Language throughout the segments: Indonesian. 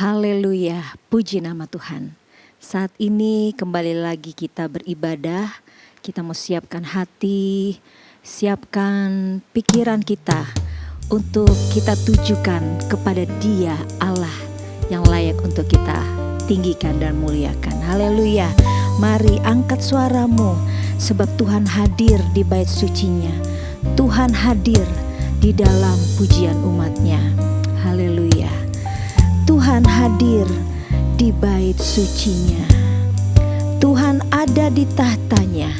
Haleluya, puji nama Tuhan. Saat ini kembali lagi kita beribadah. Kita mau siapkan hati, siapkan pikiran kita untuk kita tujukan kepada Dia Allah yang layak untuk kita tinggikan dan muliakan. Haleluya. Mari angkat suaramu sebab Tuhan hadir di bait sucinya. Tuhan hadir di dalam pujian umatnya. Haleluya. Tuhan hadir di bait sucinya. Tuhan ada di tahtanya.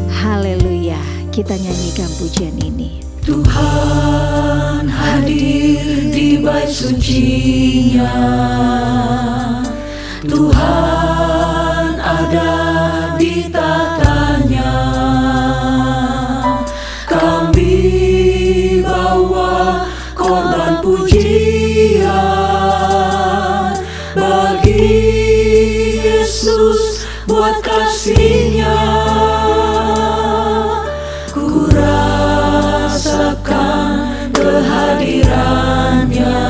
Haleluya. Kita nyanyikan pujian ini. Tuhan hadir di bait sucinya. Tuhan ada di tahtanya. Kami bawa korban pujian bagi Yesus buat kasih-Nya. Ku rasakan kehadirannya.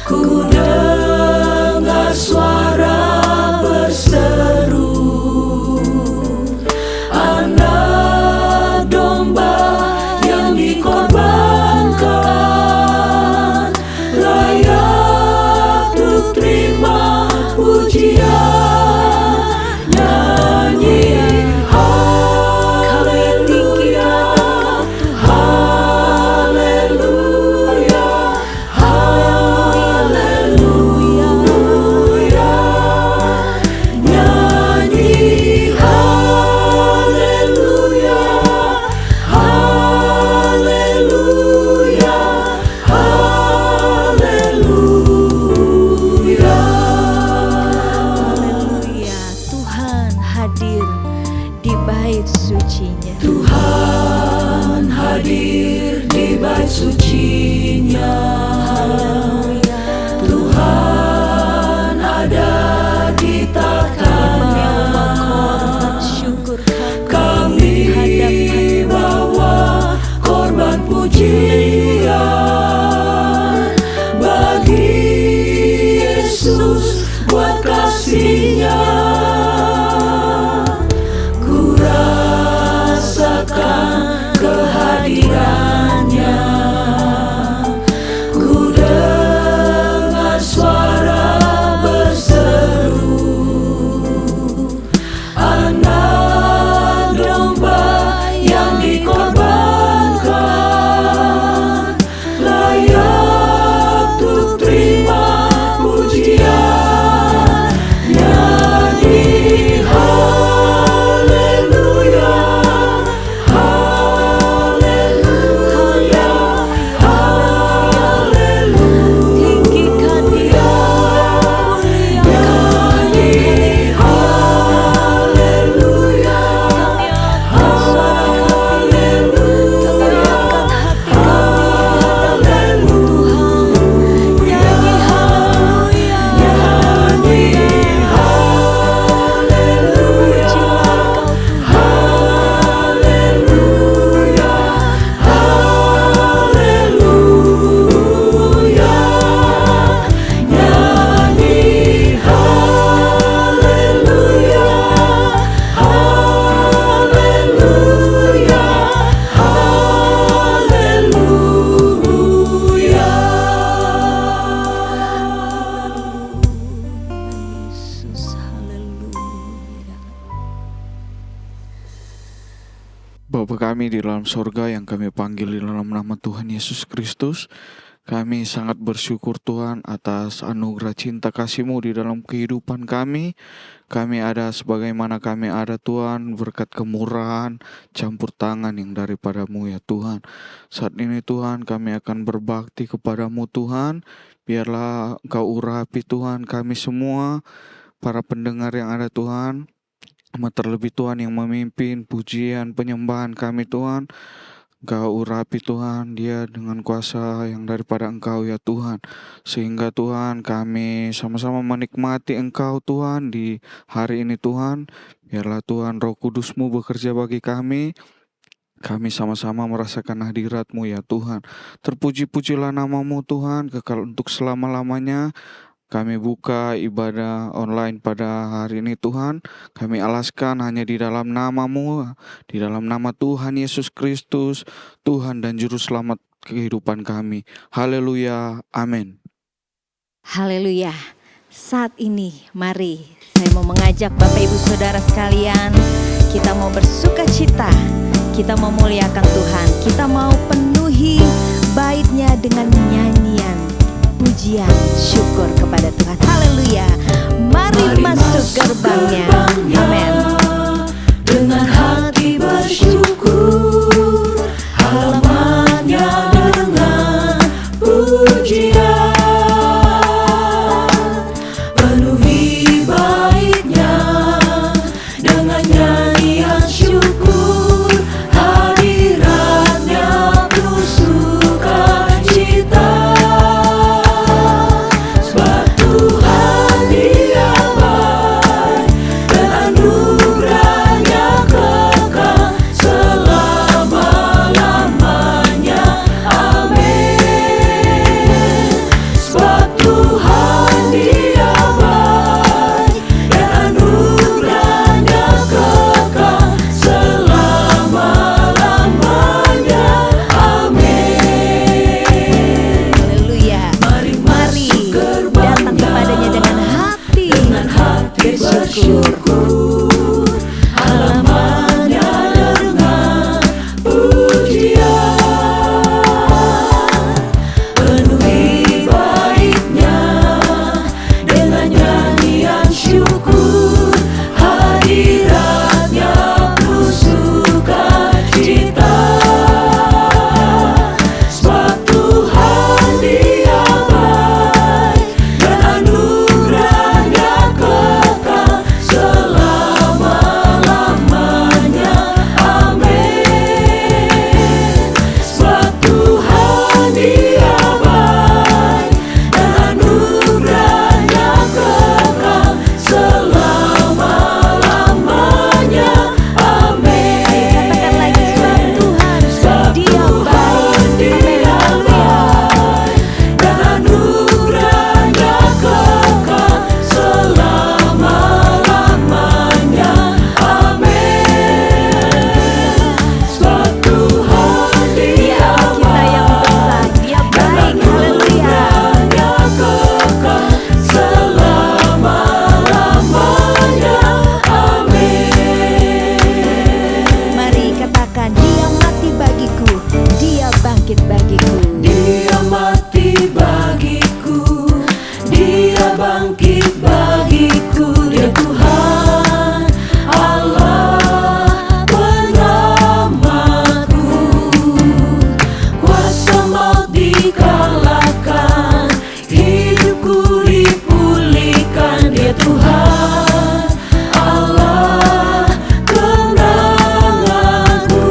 Ku dengar suara berseru, anak domba yang dikorbankan, layak untuk terima pujian. Nyanyi haleluya, haleluya, haleluya. Nyanyi haleluya, haleluya, haleluya. Haleluya. Tuhan hadir di bait sucinya. Tuhan hadir di bait sucinya. Haleluya. Tuhan ada di tahtanya. Syukur Kami bawa korban pujian bagi Yesus buat kasih-Nya. Ku rasakan kehadirannya. Ku dengar suara berseru, anak domba yang dikorbankan, layak untuk terima pujian. Nyanyi haleluya, haleluya, haleluya. tinggikan Dia, Nyanyi haleluya, haleluya, Yesus. Haleluya. Bapa kami di dalam sorga yang kami panggil di dalam nama Tuhan Yesus Kristus, kami sangat bersyukur Tuhan atas anugerah cinta kasih-Mu di dalam kehidupan kami. Kami ada sebagaimana kami ada Tuhan berkat kemurahan, campur tangan yang daripada-Mu ya Tuhan. Saat ini Tuhan kami akan berbakti kepada-Mu Tuhan. Biarlah Engkau urapi Tuhan kami semua, para pendengar yang ada Tuhan. Terlebih Tuhan yang memimpin pujian penyembahan kami Tuhan. Engkau urapi Tuhan dia dengan kuasa yang daripada Engkau ya Tuhan. Sehingga Tuhan kami sama-sama menikmati Engkau Tuhan di hari ini Tuhan. Biarlah Tuhan Roh Kudus-Mu bekerja bagi kami. Kami sama-sama merasakan hadirat-Mu ya Tuhan. Terpuji-pujilah nama-Mu Tuhan, kekal untuk selama-lamanya. Kami buka ibadah online pada hari ini Tuhan. Kami alaskan hanya di dalam nama-Mu, di dalam nama Tuhan Yesus Kristus, Tuhan dan Juru Selamat kehidupan kami. Haleluya, amin. Haleluya. Saat ini mari saya mau mengajak Bapak Ibu Saudara sekalian, kita mau bersuka cita, kita mau muliakan Tuhan, kita mau penuhi bait-Nya dengan nyanyian pujian syukur kepada Tuhan. Haleluya. Mari masuk gerbangnya. Amin. Dengan hati bersyukur, halamannya dengan pujian. Penuhi bait-Nya dengan nyanyian syukur, hadirat-Nya penuh sukacita. Sebab Tuhan Dia baik dan anugerah-Nya kekal selama-lamanya. Amin. Sebab Tuhan Dia baik dan anugerah-Nya kekal selama-lamanya. Amin. Haleluya. Mari datang kepadanya dengan hati bersyukur, halamannya dengan pujian. Penuhi bait-Nya dengan nyanyian syukur, hadirat-Nya penuh sukacita. Sebab Tuhan Dia baik dan anugerah-Nya kekal selama-lamanya. Amin. Sebab Tuhan Dia baik dan anugerah-Nya kekal selama-lamanya. Amin. katakan lagi, sebab Tuhan Dia baik. Dia baik dan anugerah-Nya kekal selama-lamanya. Amin. Sebab Tuhan Dia Kita yang besar, Dia baik. Haleluya. anugerah-Nya kekal selama-lamanya. Amin. Mari katakan, Dia mati bagiku, Dia bangkit bagiku. Dia mati bagiku, Dia bangkit bagiku. Dia Tuhan Allah penyelamatku. Kuasa maut dikalahkan, hidupku dipulihkan. Dia Tuhan Allah kemenanganku.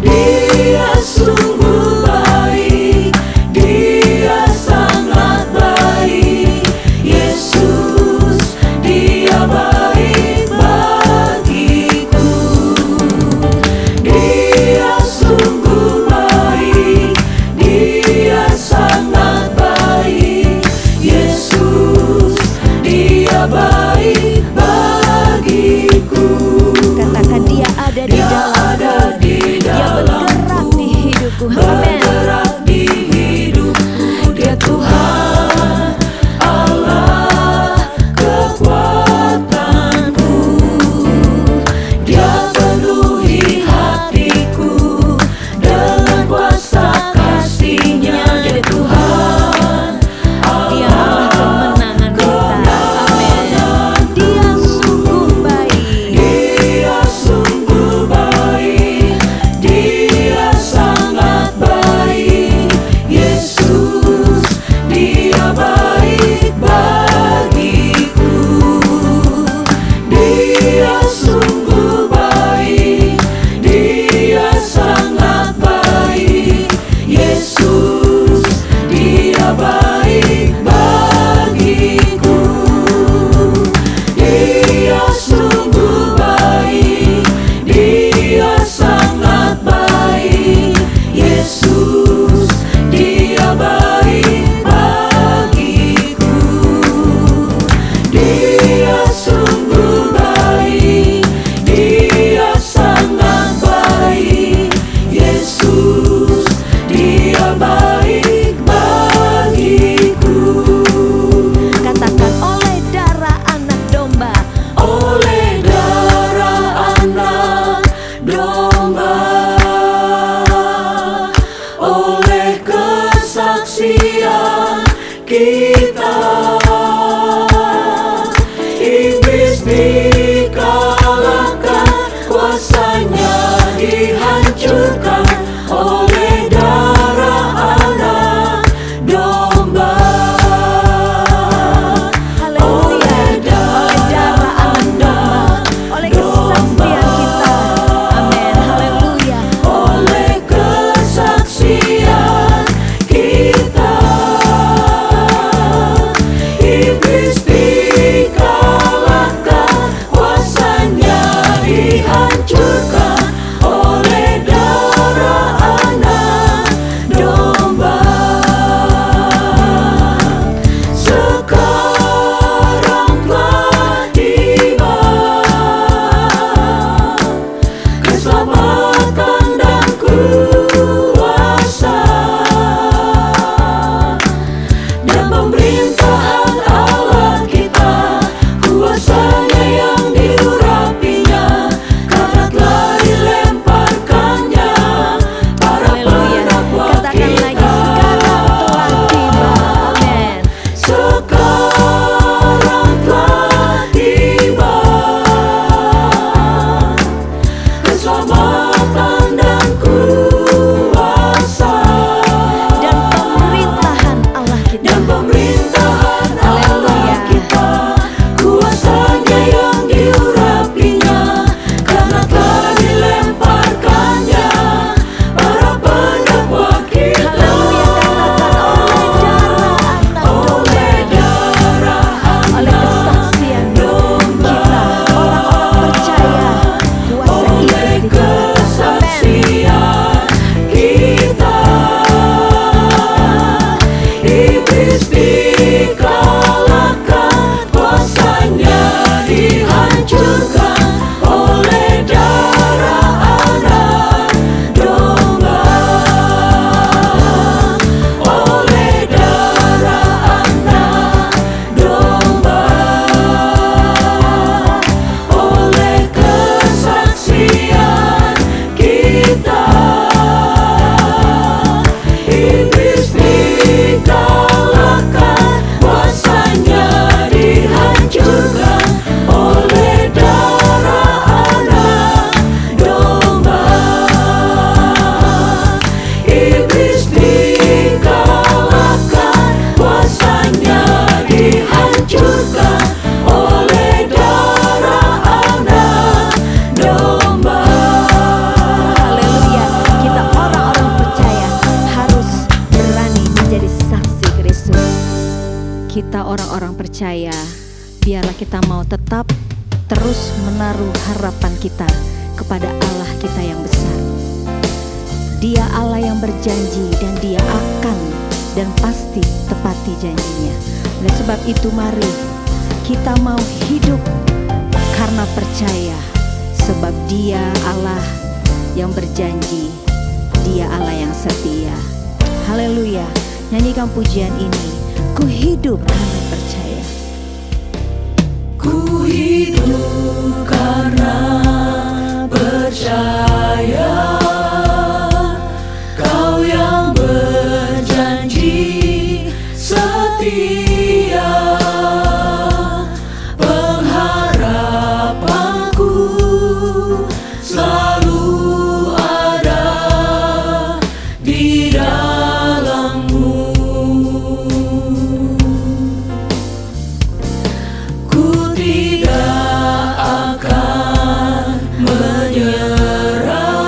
Dia sungguh baik, Dia sangat baik. Yesus, Dia baik bagiku. Dia sungguh baik, Dia sangat baik. Yesus, Dia baik bagiku. Katakan, Dia ada di Dia ada dalamku, di Dia bergerak di hidupku. Amin. bergerak di hidupku. Dia Tuhan Allah kekuatanku. Dia penuhi hatiku dengan kuasa kasih-Nya. Dia Tuhan Dia Allah kemenangan kita. Amin. Dia sungguh baik. Dia sungguh baik, Dia sangat baik. Yesus, Dia baik bagiku. Dia sungguh baik, Dia sangat baik. Yesus, Dia baik bagiku. Dia sungguh baik, Dia sangat baik bagiku. Katakan oleh darah anak domba. Oleh darah anak domba, oleh kesaksian kita, iblis dikalahkan, kuasanya dihancurkan. Oleh darah anak domba, Haleluya. Oleh darah anak domba, oleh kesaksian kita. Amin. Haleluya. oleh kesaksian kita, iblis dikalahkan, kuasanya dihancurkan. Oleh darah anak domba, sekarang telah tiba keselamatan dan kuasa, dan pemerintahan Allah kita, kuasanya yang diurapinya, karena telah dilemparkannya para Haleluya. pendakwah Katakan lagi, kita. sekarang telah tiba. Sekarang telah tiba keselamatan dan kuasa, Dan pemerintahan Allah kita. dan pemerintahan Allah Haleluya. kita, kuasanya yang diurapinya, karena telah dilemparkannya para pendakwa kita. Haleluya. Katakan oleh darah anak domba, oleh kesaksian kita, orang-orang percaya, kuasa iblis dikalahkan. Amin. Kesaksian kita, iblis dikalahkan, kuasanya dihancurkan. Oleh darah anak domba, oleh darah anak domba, oleh kesaksian kita, iblis dikalahkan, kuasanya dihancurkan. Oleh darah anak domba, iblis dikalahkan, kuasanya dihancurkan. Oleh darah anak domba. Haleluya. Kita orang-orang percaya harus berani menjadi saksi Kristus. Kita orang-orang percaya, biarlah kita mau tetap terus menaruh harapan kita kepada Allah kita yang besar. Dia Allah yang berjanji, dan Dia akan dan pasti tepati janjinya. Oleh sebab itu mari kita mau hidup karena percaya, sebab Dia Allah yang berjanji, Dia Allah yang setia. Haleluya. Nyanyikan pujian ini. Ku hidup karena percaya. Ku hidup karena percaya, Kau yang berjanji setia. Pengharapanku selalu ada di dalam-Mu. Ku tidak akan menyerah.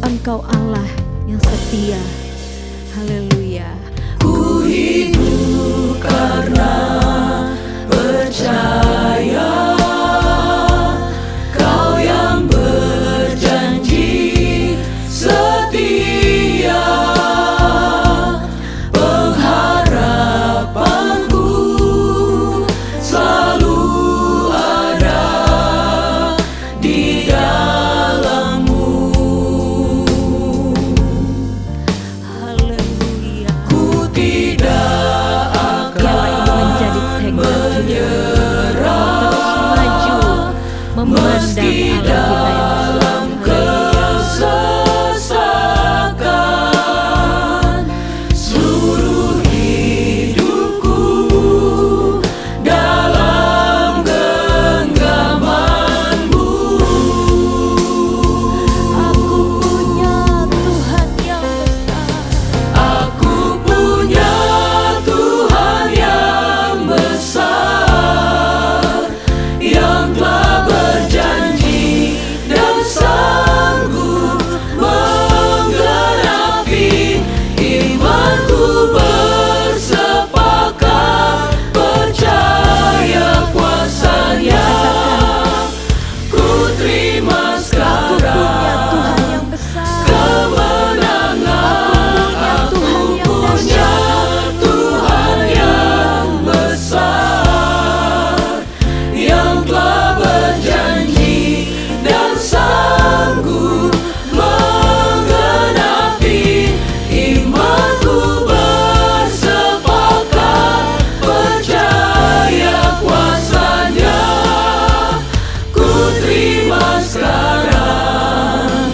Engkau Allah yang setia. Haleluya. Ku hidup karena percaya Kau yang berjanji setia. Pengharapanku selalu ada di dalam-Mu. Haleluya. Ku tidak Biarlah ini menjadi tekad kita. Terus maju memandang meski Allah kita yang besar. dalam kesesakan. Seluruh hidupku dalam genggaman-Mu. Aku punya Tuhan yang besar. Aku punya Tuhan yang besar, yang telah berjanji dan sanggup menggenapi imanku. Bersepakat percaya kuasa-Nya. Ku terima Punya sekarang Tuhan yang besar. kemenangan. Aku punya Tuhan yang besar, yang telah berjanji dan sanggup menggenapi imanku. Bersepakat percaya kuasa-Nya. Ku terima sekarang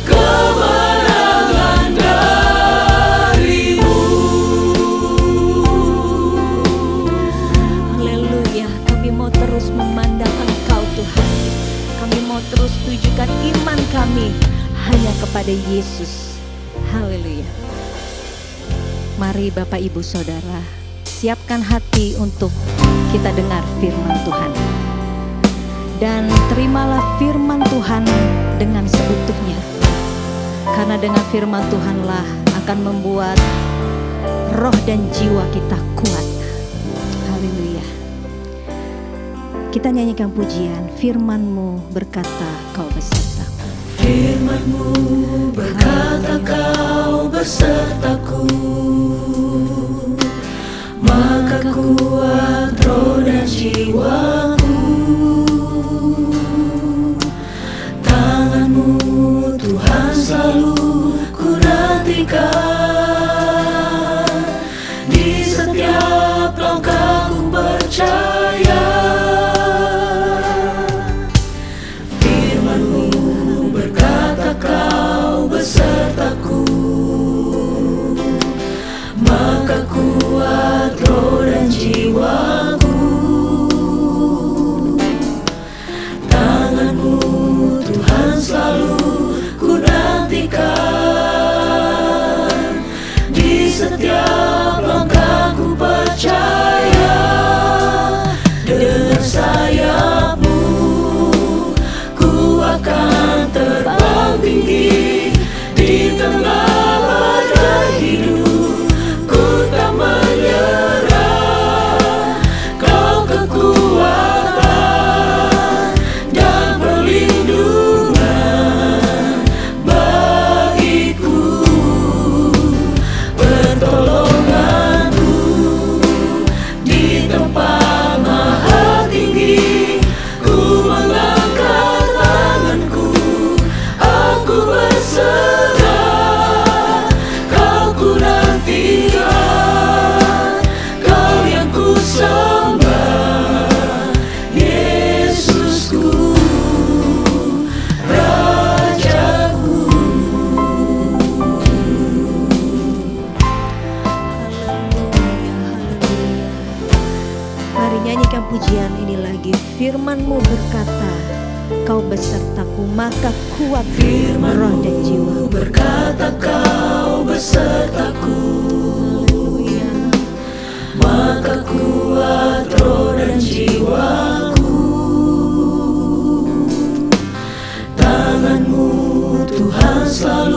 kemenangan dari-Mu. Haleluya. Kami mau terus memandang Engkau Tuhan. Kami mau terus tujukan iman kami hanya kepada Yesus. Haleluya. Mari Bapak Ibu Saudara, siapkan hati untuk kita dengar firman Tuhan. Dan terimalah firman Tuhan dengan seutuhnya. Karena dengan firman Tuhanlah akan membuat roh dan jiwa kita kuat. Haleluya. Kita nyanyikan pujian, firman-Mu berkata Kau besertaku. Firman-Mu berkata Kau besertaku, maka kuat roh dan jiwaku. Tangan-Mu Tuhan selalu ku nantikan, di setiap langkahku percaya. Firman-Mu berkata Kau besertaku, maka kuat roh dan jiwaku. Tangan-Mu Tuhan selalu ku nantikan, di setiap langkahku percaya. Dengan sayap-Mu ku akan terbang tinggi di tengah badai hidup. Ku tak menyerah, Kau kekuatan dan perlindungan bagiku. Pertolongan-Mu di tempat maha tinggi. Ku mengangkat tanganku, aku berserah. Kau ku nantikan, Kau yang ku sembah. Yesusku, Rajaku. Haleluya, haleluya. Mari nyanyikan pujian ini lagi. Firman-Mu berkata Kau besertaku, maka kuat roh dan jiwa. Berkata Kau besertaku, Haleluya. maka kuat roh dan jiwaku. Tangan-Mu Tuhan selalu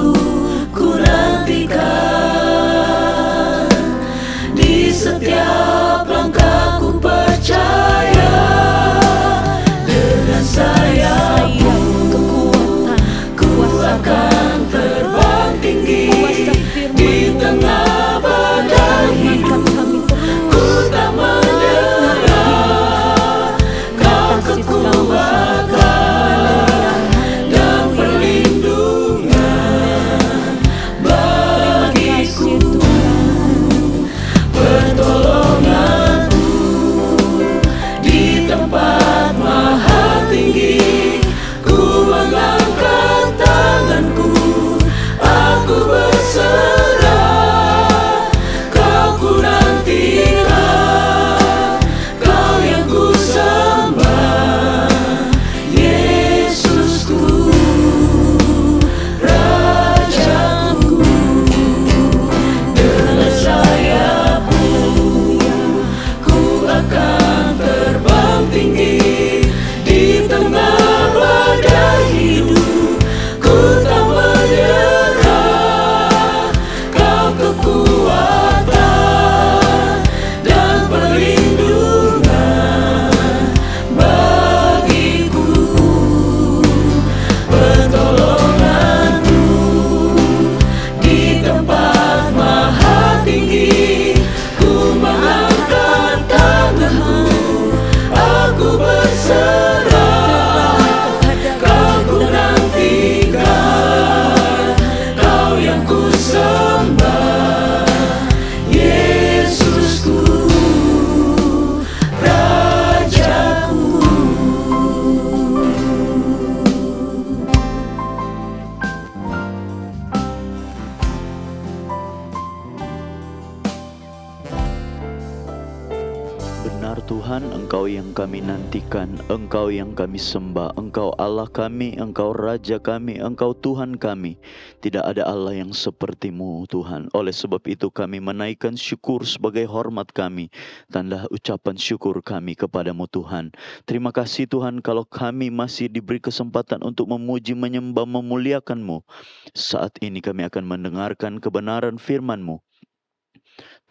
Tuhan, Engkau yang kami nantikan, Engkau yang kami sembah, Engkau Allah kami, Engkau Raja kami, Engkau Tuhan kami. Tidak ada Allah yang seperti-Mu Tuhan. Oleh sebab itu kami menaikkan syukur sebagai hormat kami, tanda ucapan syukur kami kepadamu Tuhan. Terima kasih Tuhan kalau kami masih diberi kesempatan untuk memuji, menyembah, memuliakan-Mu. Saat ini kami akan mendengarkan kebenaran firman-Mu.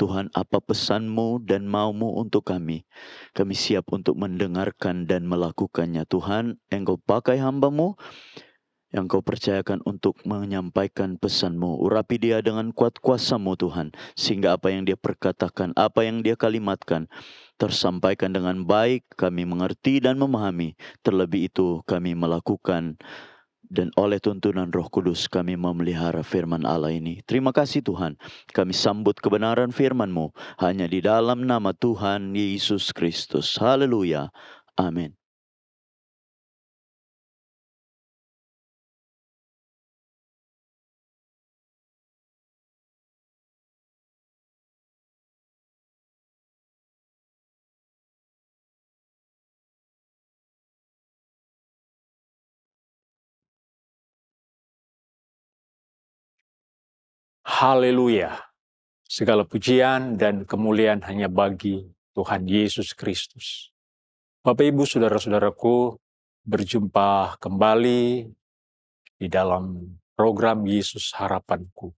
Tuhan, apa pesan-Mu dan mau-Mu untuk kami? Kami siap untuk mendengarkan dan melakukannya. Tuhan, Engkau pakai hamba-Mu yang Kau percayakan untuk menyampaikan pesan-Mu. Urapi dia dengan kuat kuasa-Mu Tuhan, sehingga apa yang dia perkatakan, apa yang dia kalimatkan, tersampaikan dengan baik, kami mengerti dan memahami. Terlebih itu kami melakukan, dan oleh tuntunan Roh Kudus kami memelihara firman Allah ini. Terima kasih Tuhan, kami sambut kebenaran firman-Mu hanya di dalam nama Tuhan Yesus Kristus. Haleluya. Amin. Haleluya. Segala pujian dan kemuliaan hanya bagi Tuhan Yesus Kristus. Bapak Ibu saudara-saudaraku, berjumpa kembali di dalam program Yesus Harapanku.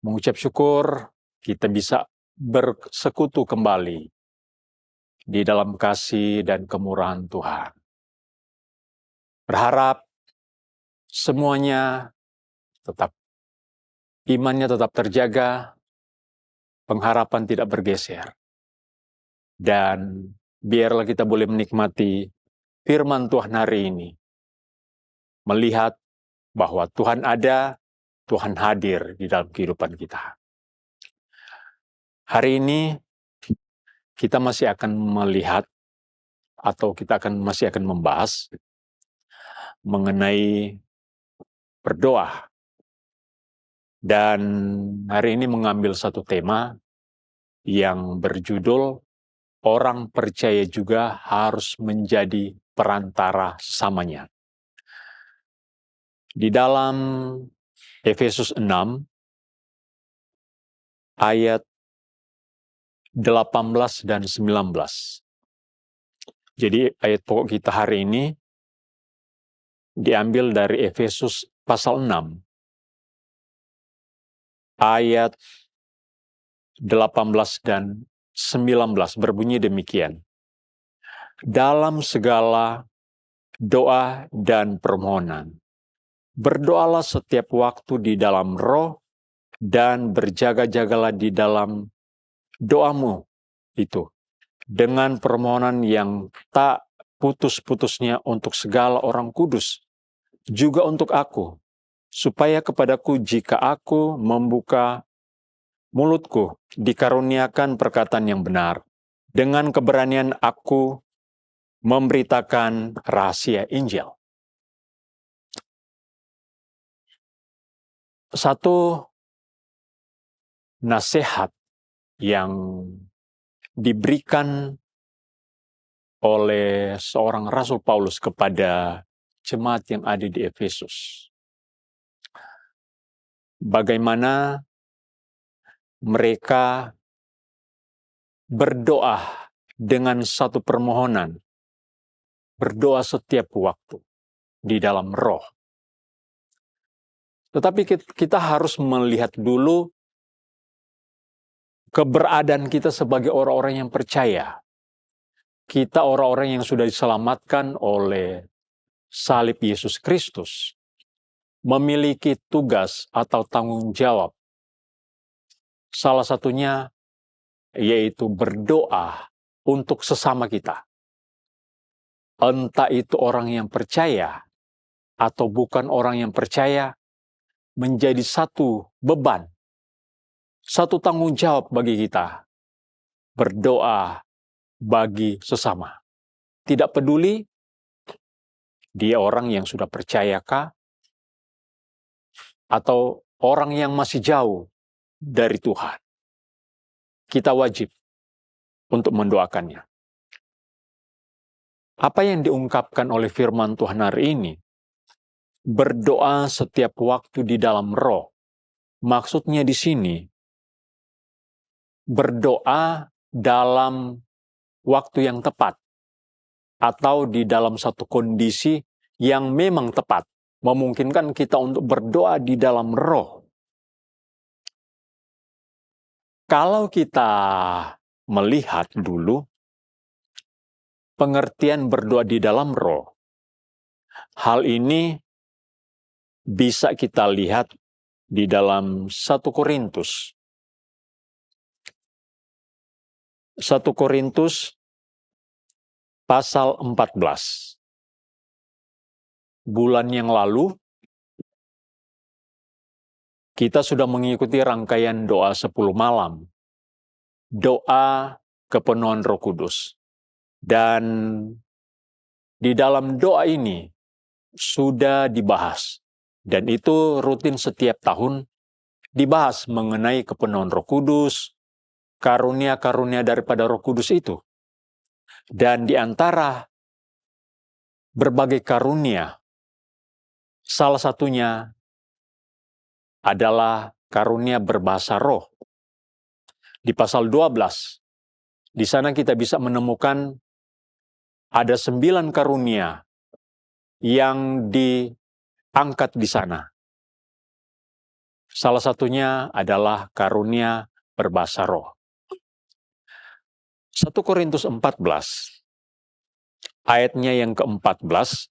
Mengucap syukur kita bisa bersekutu kembali di dalam kasih dan kemurahan Tuhan. Berharap semuanya tetap, imannya tetap terjaga, pengharapan tidak bergeser. Dan biarlah kita boleh menikmati firman Tuhan hari ini. Melihat bahwa Tuhan ada, Tuhan hadir di dalam kehidupan kita. Hari ini kita masih akan melihat atau kita masih akan membahas mengenai berdoa. Dan hari ini mengambil satu tema yang berjudul orang percaya juga harus menjadi perantara sesamanya. Di dalam Efesus 6 ayat 18 dan 19. Jadi ayat pokok kita hari ini diambil dari Efesus pasal 6 ayat 18 dan 19 berbunyi demikian. Dalam segala doa dan permohonan, berdoalah setiap waktu di dalam roh dan berjaga-jagalah di dalam doamu itu dengan permohonan yang tak putus-putusnya untuk segala orang kudus, juga untuk aku, supaya kepadaku jika aku membuka mulutku dikaruniakan perkataan yang benar, dengan keberanian aku memberitakan rahasia Injil. Satu nasihat yang diberikan oleh seorang Rasul Paulus kepada jemaat yang ada di Efesus. Bagaimana mereka berdoa dengan satu permohonan, berdoa setiap waktu di dalam roh. Tetapi kita harus melihat dulu keberadaan kita sebagai orang-orang yang percaya. Kita orang-orang yang sudah diselamatkan oleh salib Yesus Kristus, memiliki tugas atau tanggung jawab. Salah satunya yaitu berdoa untuk sesama kita. Entah itu orang yang percaya atau bukan orang yang percaya, menjadi satu beban, satu tanggung jawab bagi kita. Berdoa bagi sesama. Tidak peduli dia orang yang sudah percayakah atau orang yang masih jauh dari Tuhan. Kita wajib untuk mendoakannya. Apa yang diungkapkan oleh firman Tuhan hari ini? Berdoa setiap waktu di dalam roh. Maksudnya di sini, berdoa dalam waktu yang tepat, atau di dalam satu kondisi yang memang tepat, memungkinkan kita untuk berdoa di dalam roh. Kalau kita melihat dulu pengertian berdoa di dalam roh, hal ini bisa kita lihat di dalam 1 Korintus. 1 Korintus pasal 14. Bulan yang lalu, kita sudah mengikuti rangkaian doa 10 malam. Doa kepenuhan Roh Kudus. Dan di dalam doa ini sudah dibahas. Dan itu rutin setiap tahun dibahas mengenai kepenuhan Roh Kudus, karunia-karunia daripada Roh Kudus itu. Dan di antara berbagai karunia, salah satunya adalah karunia berbahasa roh. Di pasal 12, di sana kita bisa menemukan ada 9 karunia yang diangkat di sana. Salah satunya adalah karunia berbahasa roh. 1 Korintus 14, ayatnya yang ke-14,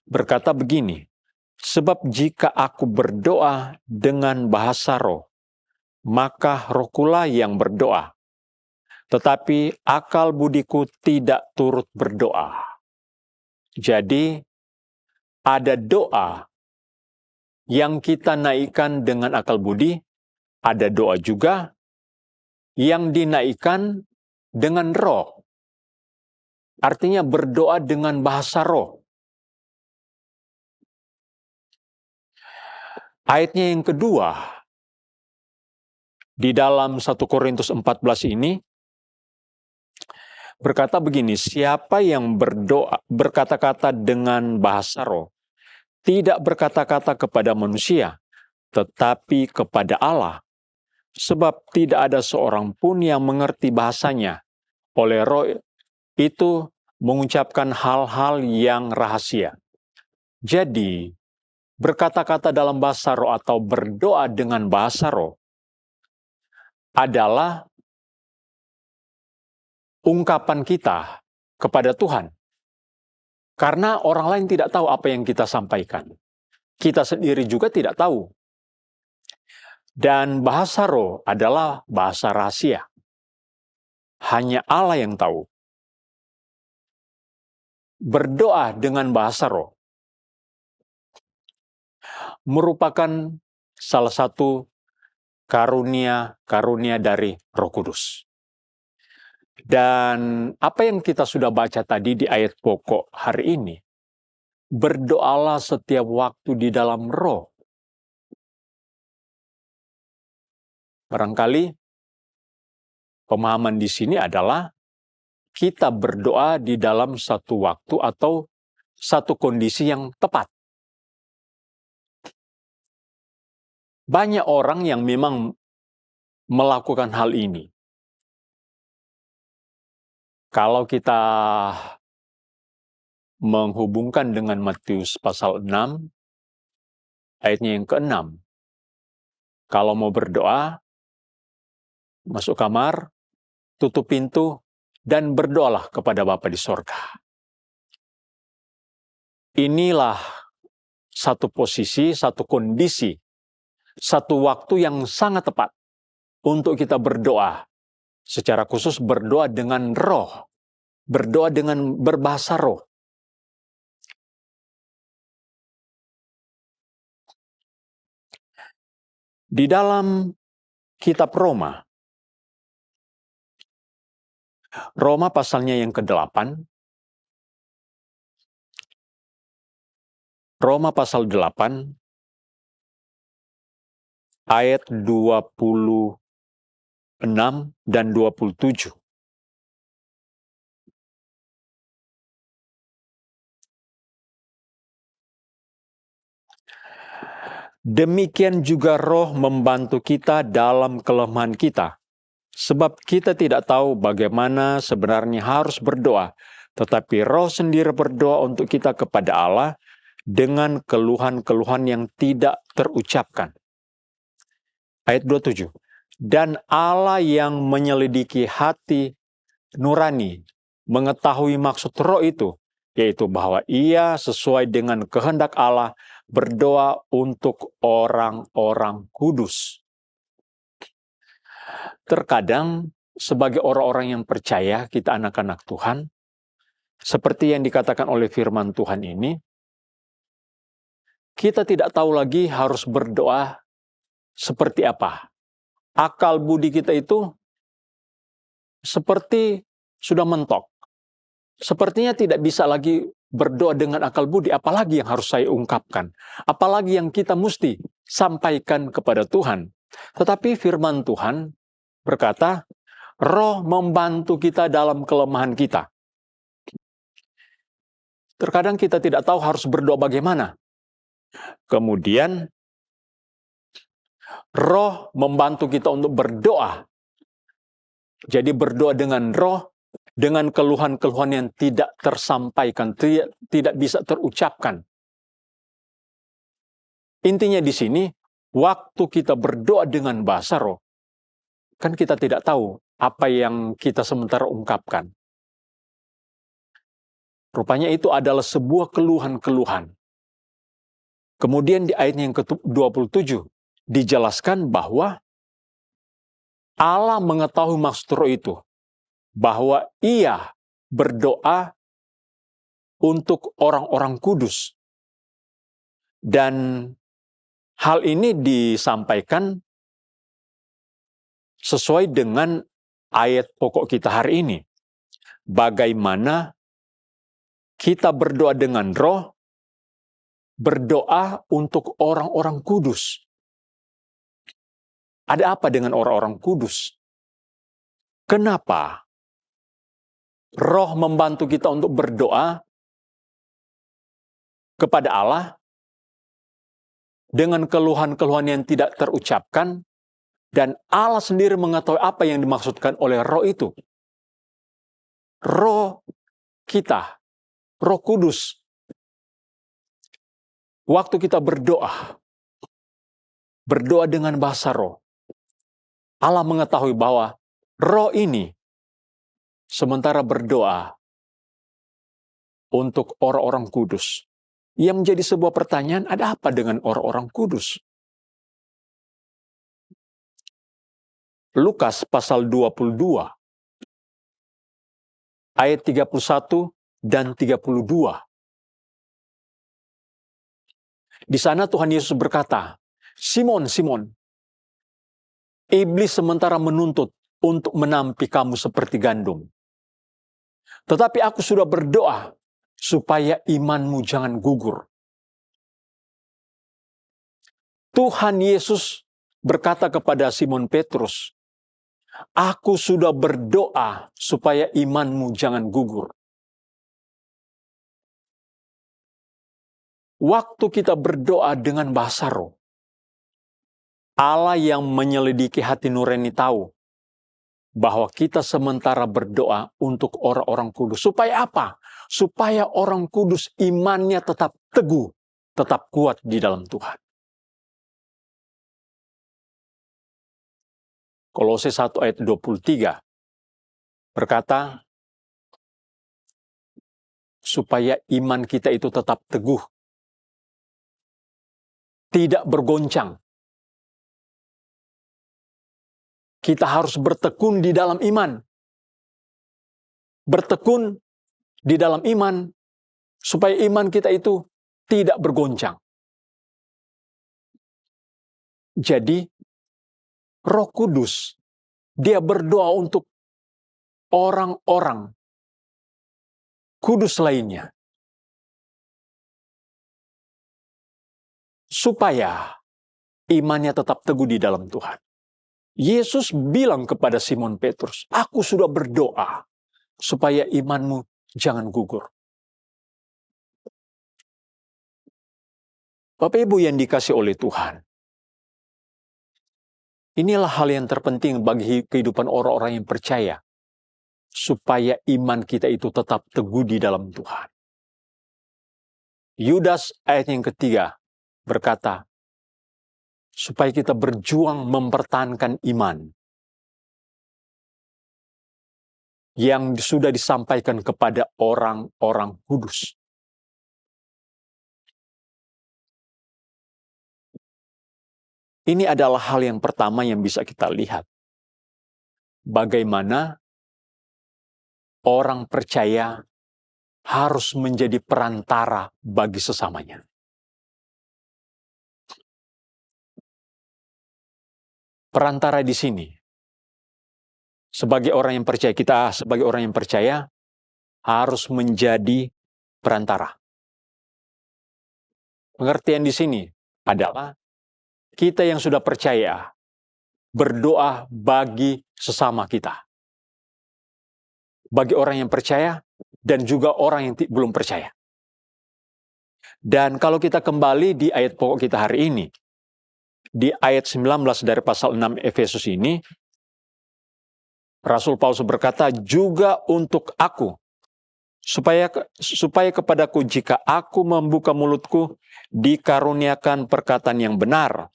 berkata begini, sebab jika aku berdoa dengan bahasa roh, maka rohkulah yang berdoa. Tetapi akal budiku tidak turut berdoa. Jadi, ada doa yang kita naikkan dengan akal budi, ada doa juga yang dinaikkan dengan roh. Artinya berdoa dengan bahasa roh. Ayatnya yang kedua, di dalam 1 Korintus 14 ini, berkata begini, siapa yang berdoa, berkata-kata dengan bahasa roh, tidak berkata-kata kepada manusia, tetapi kepada Allah, sebab tidak ada seorang pun yang mengerti bahasanya. Oleh roh itu mengucapkan hal-hal yang rahasia. Jadi, berkata-kata dalam bahasa roh atau berdoa dengan bahasa roh adalah ungkapan kita kepada Tuhan. Karena orang lain tidak tahu apa yang kita sampaikan. Kita sendiri juga tidak tahu. Dan bahasa roh adalah bahasa rahasia. Hanya Allah yang tahu. Berdoa dengan bahasa roh merupakan salah satu karunia dari Roh Kudus. Dan apa yang kita sudah baca tadi di ayat pokok hari ini, berdoalah setiap waktu di dalam roh. Barangkali pemahaman di sini adalah kita berdoa di dalam satu waktu atau satu kondisi yang tepat. Banyak orang yang memang melakukan hal ini. Kalau kita menghubungkan dengan Matius pasal 6, ayatnya yang ke-6. Kalau mau berdoa, masuk kamar, tutup pintu, dan berdoalah kepada Bapa di sorga. Inilah satu posisi, satu kondisi, satu waktu yang sangat tepat untuk kita berdoa. Secara khusus berdoa dengan roh, berdoa dengan berbahasa roh. Di dalam kitab Roma pasalnya yang ke-8, Roma pasal 8, ayat 26 dan 27. Demikian juga Roh membantu kita dalam kelemahan kita. Sebab kita tidak tahu bagaimana sebenarnya harus berdoa, tetapi Roh sendiri berdoa untuk kita kepada Allah dengan keluhan-keluhan yang tidak terucapkan. Ayat 27. Dan Allah yang menyelidiki hati nurani mengetahui maksud Roh itu, yaitu bahwa Ia sesuai dengan kehendak Allah berdoa untuk orang-orang kudus. Terkadang sebagai orang-orang yang percaya, kita anak-anak Tuhan, seperti yang dikatakan oleh firman Tuhan ini, kita tidak tahu lagi harus berdoa seperti apa. Akal budi kita itu seperti sudah mentok. Sepertinya tidak bisa lagi berdoa dengan akal budi, apalagi yang harus saya ungkapkan. Apalagi yang kita mesti sampaikan kepada Tuhan. Tetapi firman Tuhan berkata, Roh membantu kita dalam kelemahan kita. Terkadang kita tidak tahu harus berdoa bagaimana. Kemudian, Roh membantu kita untuk berdoa. Jadi berdoa dengan Roh, dengan keluhan-keluhan yang tidak tersampaikan, tidak bisa terucapkan. Intinya di sini, waktu kita berdoa dengan bahasa Roh, kan kita tidak tahu apa yang kita sementara ungkapkan. Rupanya itu adalah sebuah keluhan-keluhan. Kemudian di ayat yang ke-27 dijelaskan bahwa Allah mengetahui maksud Roh itu, bahwa Ia berdoa untuk orang-orang kudus. Dan hal ini disampaikan sesuai dengan ayat pokok kita hari ini. Bagaimana kita berdoa dengan Roh, berdoa untuk orang-orang kudus. Ada apa dengan orang-orang kudus? Kenapa Roh membantu kita untuk berdoa kepada Allah dengan keluhan-keluhan yang tidak terucapkan, dan Allah sendiri mengetahui apa yang dimaksudkan oleh Roh itu. Roh kita, Roh Kudus. Waktu kita berdoa dengan bahasa Roh, Allah mengetahui bahwa Roh ini sementara berdoa untuk orang-orang kudus. Yang menjadi sebuah pertanyaan, ada apa dengan orang-orang kudus? Lukas pasal 22, ayat 31 dan 32. Di sana Tuhan Yesus berkata, Simon, Simon, iblis sementara menuntut untuk menampi kamu seperti gandum. Tetapi aku sudah berdoa supaya imanmu jangan gugur. Tuhan Yesus berkata kepada Simon Petrus, aku sudah berdoa supaya imanmu jangan gugur. Waktu kita berdoa dengan bahasa Roh, Allah yang menyelidiki hati nurani tahu bahwa kita sementara berdoa untuk orang-orang kudus. Supaya apa? Supaya orang kudus imannya tetap teguh, tetap kuat di dalam Tuhan. Kolose 1 ayat 23 berkata, supaya iman kita itu tetap teguh, tidak bergoncang. Kita harus bertekun di dalam iman. Bertekun di dalam iman, supaya iman kita itu tidak bergoncang. Jadi, Roh Kudus, dia berdoa untuk orang-orang kudus lainnya. Supaya imannya tetap teguh di dalam Tuhan. Yesus bilang kepada Simon Petrus, aku sudah berdoa supaya imanmu jangan gugur. Bapak Ibu yang dikasih oleh Tuhan, inilah hal yang terpenting bagi kehidupan orang-orang yang percaya, supaya iman kita itu tetap teguh di dalam Tuhan. Yudas ayat yang ketiga berkata, supaya kita berjuang mempertahankan iman yang sudah disampaikan kepada orang-orang kudus. Ini adalah hal yang pertama yang bisa kita lihat. Bagaimana orang percaya harus menjadi perantara bagi sesamanya. Perantara di sini, sebagai orang yang percaya, kita sebagai orang yang percaya harus menjadi perantara. Pengertian di sini adalah kita yang sudah percaya berdoa bagi sesama kita. Bagi orang yang percaya dan juga orang yang belum percaya. Dan kalau kita kembali di ayat pokok kita hari ini, di ayat 19 dari pasal 6 Efesus ini, Rasul Paulus berkata, juga untuk aku, supaya kepadaku jika aku membuka mulutku, dikaruniakan perkataan yang benar.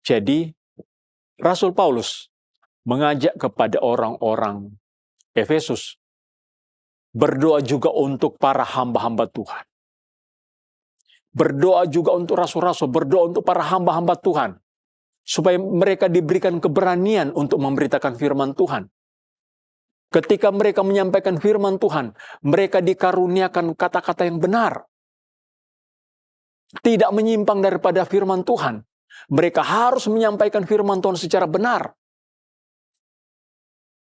Jadi, Rasul Paulus mengajak kepada orang-orang Efesus berdoa juga untuk para hamba-hamba Tuhan. Berdoa juga untuk rasul-rasul, berdoa untuk para hamba-hamba Tuhan. Supaya mereka diberikan keberanian untuk memberitakan firman Tuhan. Ketika mereka menyampaikan firman Tuhan, mereka dikaruniakan kata-kata yang benar. Tidak menyimpang daripada firman Tuhan. Mereka harus menyampaikan firman Tuhan secara benar.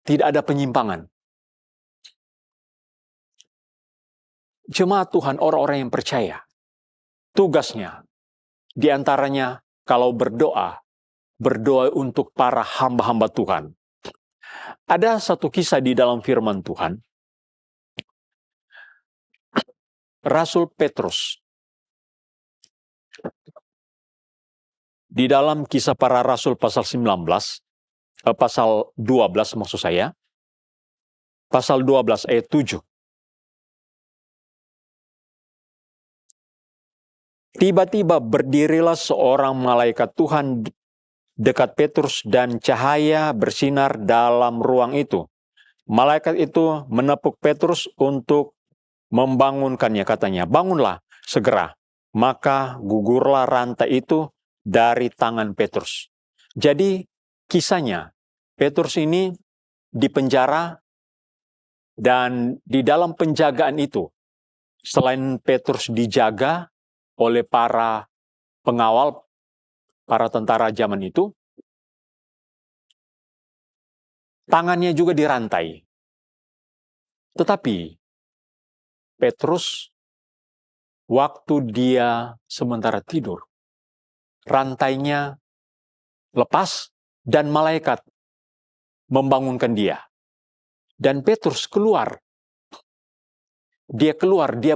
Tidak ada penyimpangan. Jemaat Tuhan, orang-orang yang percaya, tugasnya diantaranya kalau berdoa untuk para hamba-hamba Tuhan. Ada satu kisah di dalam firman Tuhan. Rasul Petrus. Di dalam Kisah Para Rasul pasal 12 maksud saya. Pasal 12 ayat 7. Tiba-tiba berdirilah seorang malaikat Tuhan dekat Petrus dan cahaya bersinar dalam ruang itu. Malaikat itu menepuk Petrus untuk membangunkannya, katanya, bangunlah segera. Maka gugurlah rantai itu dari tangan Petrus. Jadi kisahnya, Petrus ini dipenjara dan di dalam penjagaan itu, selain Petrus dijaga oleh para pengawal, para tentara zaman itu, tangannya juga dirantai. Tetapi Petrus, waktu dia sementara tidur, rantainya lepas dan malaikat membangunkan dia. Dan Petrus keluar. Dia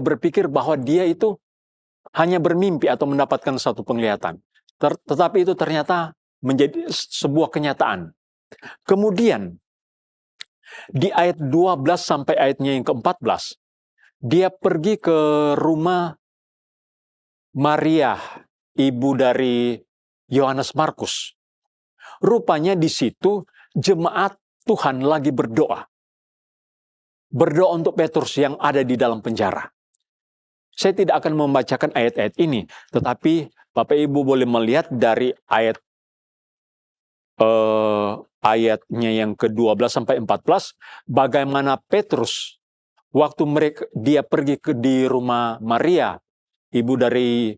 berpikir bahwa dia itu hanya bermimpi atau mendapatkan satu penglihatan. Tetapi itu ternyata menjadi sebuah kenyataan. Kemudian, di ayat 12 sampai ayatnya yang ke-14, dia pergi ke rumah Maria, ibu dari Yohanes Markus. Rupanya di situ jemaat Tuhan lagi berdoa. Berdoa untuk Petrus yang ada di dalam penjara. Saya tidak akan membacakan ayat-ayat ini, tetapi Bapak Ibu boleh melihat dari ayatnya yang ke-12 sampai 14, bagaimana Petrus waktu dia pergi di rumah Maria, ibu dari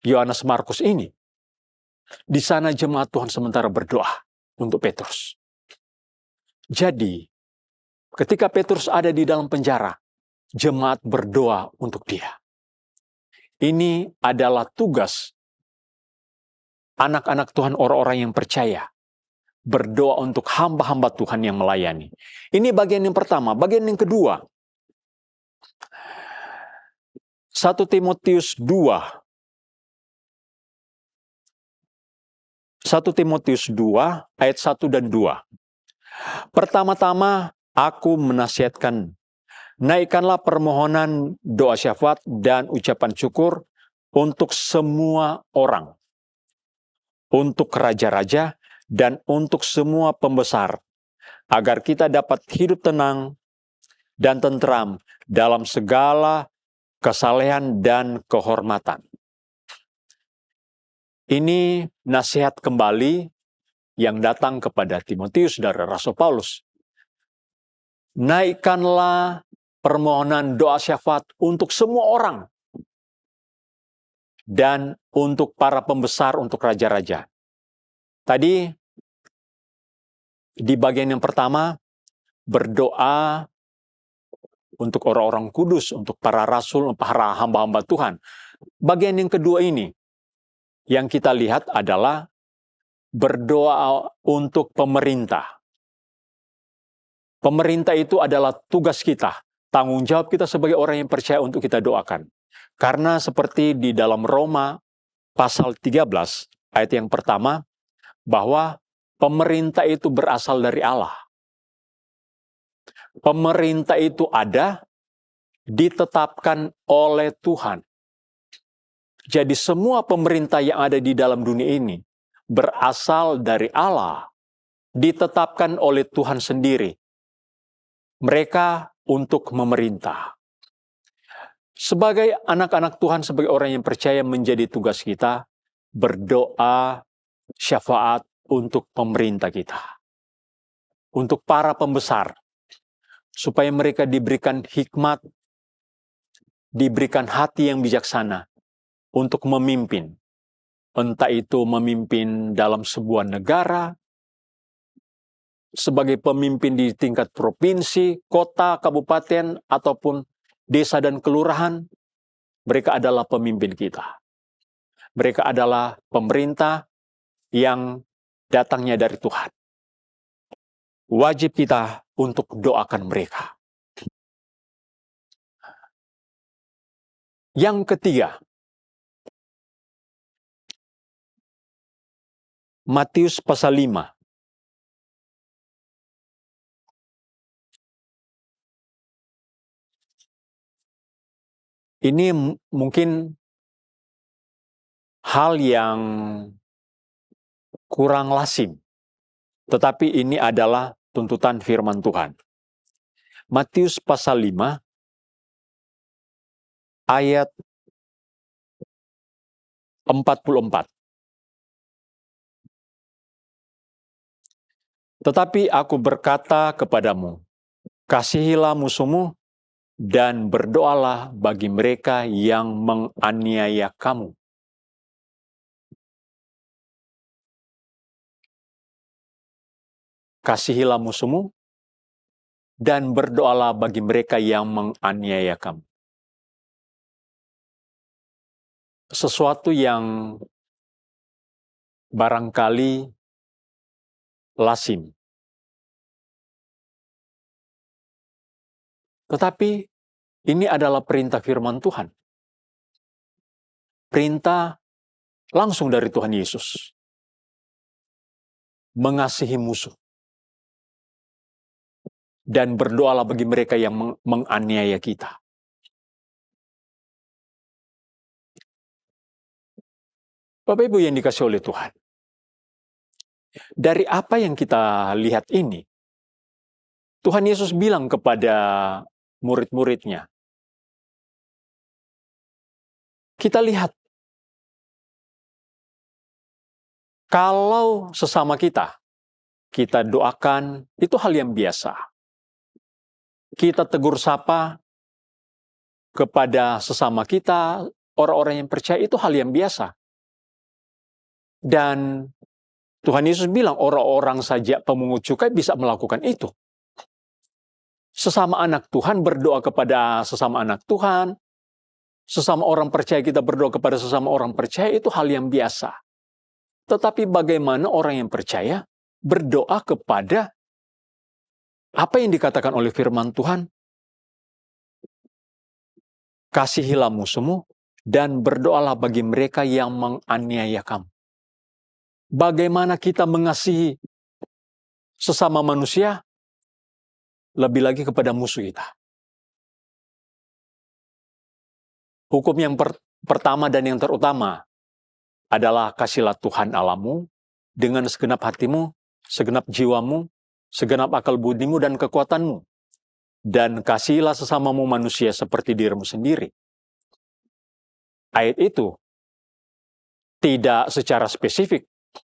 Yohanes Markus ini. Di sana jemaat Tuhan sementara berdoa untuk Petrus. Jadi, ketika Petrus ada di dalam penjara, jemaat berdoa untuk dia. Ini adalah tugas anak-anak Tuhan, orang-orang yang percaya. Berdoa untuk hamba-hamba Tuhan yang melayani. Ini bagian yang pertama. Bagian yang kedua, 1 Timotius 2. 1 Timotius 2 ayat 1 dan 2. Pertama-tama aku menasihatkan, naikkanlah permohonan, doa syafaat, dan ucapan syukur untuk semua orang, untuk raja-raja, dan untuk semua pembesar, agar kita dapat hidup tenang dan tentram dalam segala kesalehan dan kehormatan. Ini nasihat kembali yang datang kepada Timotius dari Rasul Paulus. Naikkanlah permohonan doa syafaat untuk semua orang dan untuk para pembesar, untuk raja-raja. Tadi di bagian yang pertama berdoa untuk orang-orang kudus, untuk para rasul, para hamba-hamba Tuhan. Bagian yang kedua ini yang kita lihat adalah berdoa untuk pemerintah. Pemerintah itu adalah tugas kita, tanggung jawab kita sebagai orang yang percaya untuk kita doakan. Karena seperti di dalam Roma pasal 13 ayat yang pertama, bahwa pemerintah itu berasal dari Allah. Pemerintah itu ada, ditetapkan oleh Tuhan. Jadi semua pemerintah yang ada di dalam dunia ini berasal dari Allah, ditetapkan oleh Tuhan sendiri. Mereka untuk memerintah. Sebagai anak-anak Tuhan, sebagai orang yang percaya, menjadi tugas kita berdoa syafaat untuk pemerintah kita. Untuk para pembesar, supaya mereka diberikan hikmat, diberikan hati yang bijaksana untuk memimpin. Entah itu memimpin dalam sebuah negara, sebagai pemimpin di tingkat provinsi, kota, kabupaten, ataupun desa dan kelurahan, mereka adalah pemimpin kita. Mereka adalah pemerintah yang datangnya dari Tuhan. Wajib kita untuk doakan mereka. Yang ketiga, Matius pasal 5. Ini mungkin hal yang kurang lazim, tetapi ini adalah tuntutan firman Tuhan. Matius pasal 5 ayat 44. Tetapi aku berkata kepadamu, kasihilah musuhmu dan berdoalah bagi mereka yang menganiaya kamu. Kasihilah musuhmu dan berdoalah bagi mereka yang menganiaya kamu. Sesuatu yang barangkali lazim. Tetapi ini adalah perintah firman Tuhan. Perintah langsung dari Tuhan Yesus. Mengasihi musuh. Dan berdoalah bagi mereka yang menganiaya kita. Bapak Ibu yang dikasihi oleh Tuhan. Dari apa yang kita lihat ini, Tuhan Yesus bilang kepada murid-muridnya, kita lihat, kalau sesama kita doakan, itu hal yang biasa. Kita tegur sapa kepada sesama kita, orang-orang yang percaya, itu hal yang biasa. Dan Tuhan Yesus bilang, orang-orang saja pemungut cukai bisa melakukan itu. Sesama anak Tuhan berdoa kepada sesama anak Tuhan, sesama orang percaya kita berdoa kepada sesama orang percaya, itu hal yang biasa. Tetapi bagaimana orang yang percaya berdoa kepada apa yang dikatakan oleh firman Tuhan? kasihilah musuhmu, dan berdoalah bagi mereka yang menganiaya kamu. Bagaimana kita mengasihi sesama manusia, lebih lagi kepada musuh kita. Hukum yang pertama dan yang terutama adalah kasihilah Tuhan Allahmu dengan segenap hatimu, segenap jiwamu, segenap akal budimu dan kekuatanmu. Dan kasihilah sesamamu manusia seperti dirimu sendiri. Ayat itu tidak secara spesifik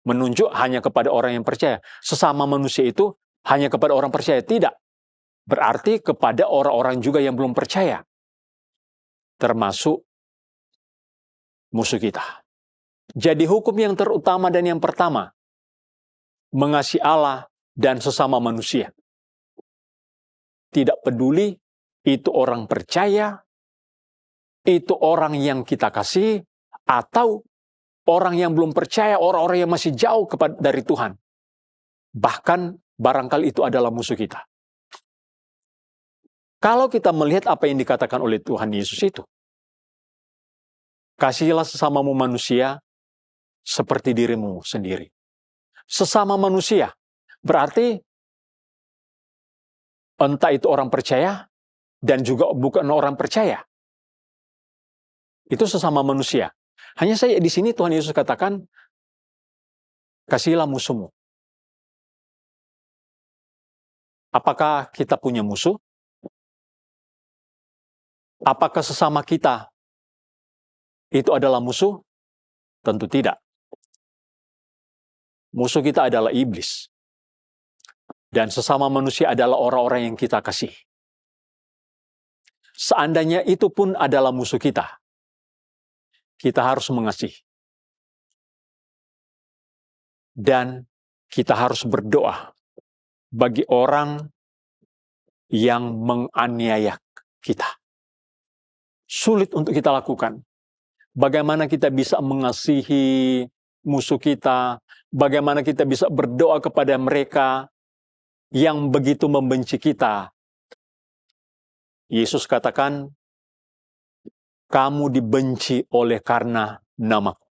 menunjuk hanya kepada orang yang percaya. Sesama manusia itu hanya kepada orang percaya. Tidak. Berarti kepada orang-orang juga yang belum percaya. Termasuk musuh kita. Jadi hukum yang terutama dan yang pertama, mengasihi Allah dan sesama manusia. Tidak peduli itu orang percaya, itu orang yang kita kasih, atau orang yang belum percaya, orang-orang yang masih jauh dari Tuhan. Bahkan barangkali itu adalah musuh kita. Kalau kita melihat apa yang dikatakan oleh Tuhan Yesus itu, kasihilah sesamamu manusia seperti dirimu sendiri. Sesama manusia berarti entah itu orang percaya dan juga bukan orang percaya. Itu sesama manusia. Hanya saja di sini Tuhan Yesus katakan, kasihilah musuhmu. Apakah kita punya musuh? Apakah sesama kita itu adalah musuh? Tentu tidak. Musuh kita adalah iblis. Dan sesama manusia adalah orang-orang yang kita kasih. Seandainya itu pun adalah musuh kita, kita harus mengasihi. Dan kita harus berdoa bagi orang yang menganiaya kita. Sulit untuk kita lakukan. Bagaimana kita bisa mengasihi musuh kita, bagaimana kita bisa berdoa kepada mereka yang begitu membenci kita. Yesus katakan, kamu dibenci oleh karena namaku.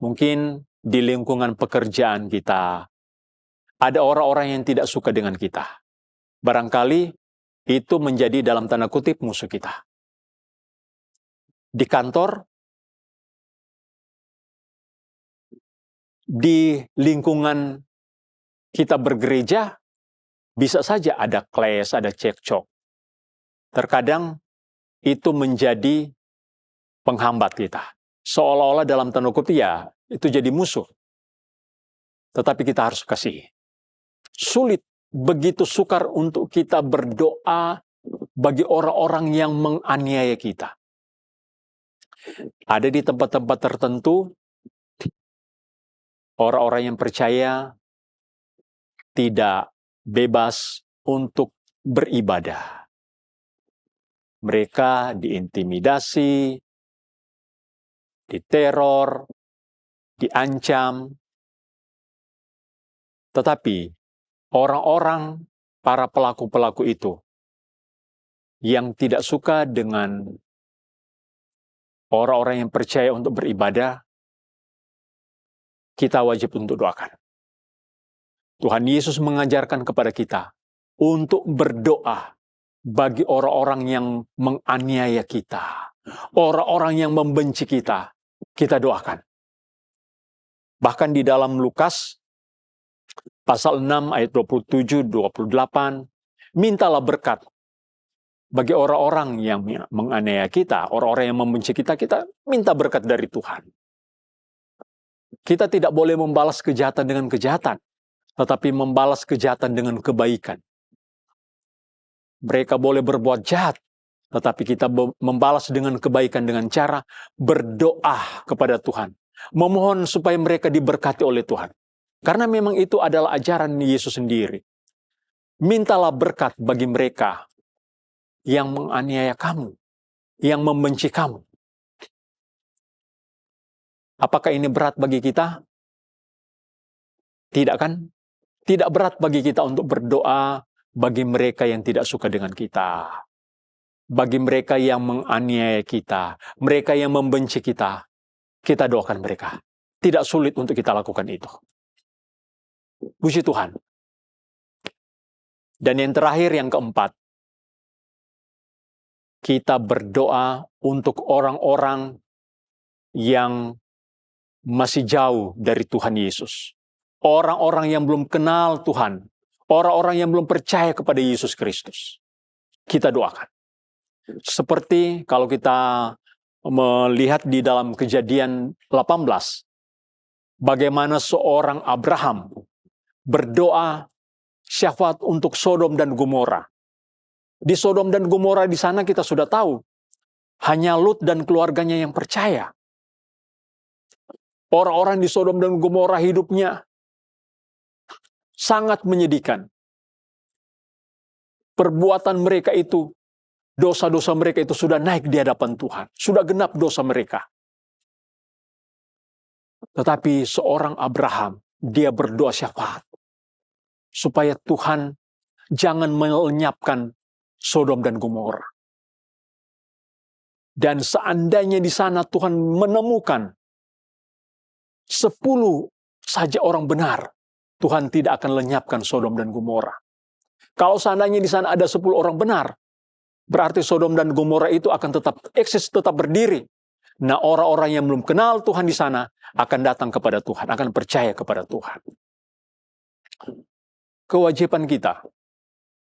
Mungkin di lingkungan pekerjaan kita, ada orang-orang yang tidak suka dengan kita. Barangkali itu menjadi dalam tanda kutip musuh kita. Di kantor, di lingkungan kita bergereja, bisa saja ada clash, ada cekcok. Terkadang itu menjadi penghambat kita. Seolah-olah dalam tanda kutip ya, itu jadi musuh. Tetapi kita harus kasih. Sulit, begitu sukar untuk kita berdoa bagi orang-orang yang menganiaya kita. Ada di tempat-tempat tertentu, orang-orang yang percaya tidak bebas untuk beribadah. Mereka diintimidasi, diteror, diancam. Tetapi orang-orang, para pelaku-pelaku itu, yang tidak suka dengan orang-orang yang percaya untuk beribadah, kita wajib untuk doakan. Tuhan Yesus mengajarkan kepada kita untuk berdoa bagi orang-orang yang menganiaya kita, orang-orang yang membenci kita, kita doakan. Bahkan di dalam Lukas pasal 6 ayat 27-28, mintalah berkat bagi orang-orang yang menganiaya kita, orang-orang yang membenci kita, kita minta berkat dari Tuhan. Kita tidak boleh membalas kejahatan dengan kejahatan, tetapi membalas kejahatan dengan kebaikan. Mereka boleh berbuat jahat, tetapi kita membalas dengan kebaikan dengan cara berdoa kepada Tuhan. Memohon supaya mereka diberkati oleh Tuhan. Karena memang itu adalah ajaran Yesus sendiri. Mintalah berkat bagi mereka yang menganiaya kamu, yang membenci kamu. Apakah ini berat bagi kita? Tidak kan? Tidak berat bagi kita untuk berdoa bagi mereka yang tidak suka dengan kita, bagi mereka yang menganiaya kita, mereka yang membenci kita, kita doakan mereka. Tidak sulit untuk kita lakukan itu. Puji Tuhan. Dan yang terakhir, yang keempat, kita berdoa untuk orang-orang yang masih jauh dari Tuhan Yesus. Orang-orang yang belum kenal Tuhan. Orang-orang yang belum percaya kepada Yesus Kristus. Kita doakan. Seperti kalau kita melihat di dalam Kejadian 18, bagaimana seorang Abraham berdoa syafaat untuk Sodom dan Gomora. Di Sodom dan Gomora di sana kita sudah tahu, hanya Lut dan keluarganya yang percaya. Orang-orang di Sodom dan Gomora hidupnya sangat menyedihkan. Perbuatan mereka itu, dosa-dosa mereka itu sudah naik di hadapan Tuhan. Sudah genap dosa mereka. Tetapi seorang Abraham, dia berdoa syafaat. Supaya Tuhan jangan melenyapkan Sodom dan Gomora. Dan seandainya di sana Tuhan menemukan 10 saja orang benar, Tuhan tidak akan lenyapkan Sodom dan Gomora. Kalau seandainya di sana ada 10 orang benar, berarti Sodom dan Gomora itu akan tetap eksis, tetap berdiri. Nah, orang-orang yang belum kenal Tuhan di sana akan datang kepada Tuhan, akan percaya kepada Tuhan. Kewajiban kita,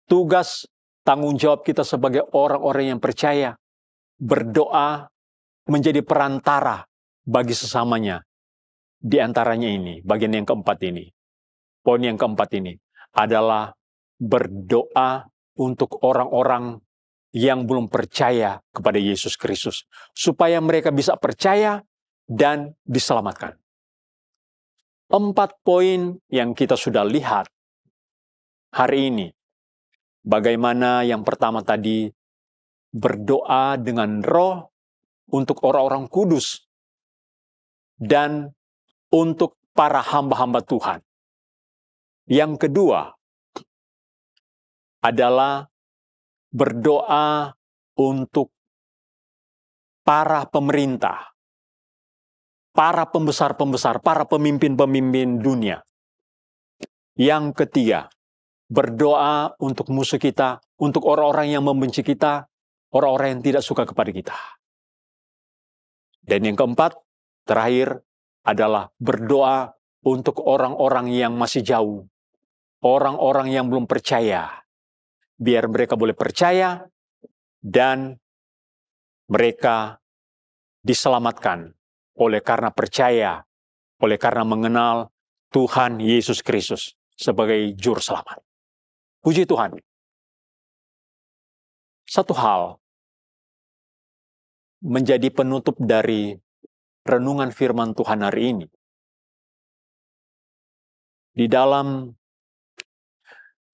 tugas, tanggung jawab kita sebagai orang-orang yang percaya, berdoa menjadi perantara bagi sesamanya. Di antaranya ini, bagian yang keempat ini. Poin yang keempat ini adalah berdoa untuk orang-orang yang belum percaya kepada Yesus Kristus. Supaya mereka bisa percaya dan diselamatkan. 4 poin yang kita sudah lihat hari ini. Bagaimana yang pertama tadi, berdoa dengan roh untuk orang-orang kudus. Dan untuk para hamba-hamba Tuhan. Yang kedua adalah berdoa untuk para pemerintah, para pembesar-pembesar, para pemimpin-pemimpin dunia. Yang ketiga, berdoa untuk musuh kita, untuk orang-orang yang membenci kita, orang-orang yang tidak suka kepada kita. Dan yang keempat, terakhir, adalah berdoa untuk orang-orang yang masih jauh. Orang-orang yang belum percaya. Biar mereka boleh percaya dan mereka diselamatkan oleh karena percaya, oleh karena mengenal Tuhan Yesus Kristus sebagai juru selamat. Puji Tuhan. Satu hal menjadi penutup dari renungan firman Tuhan hari ini. Di dalam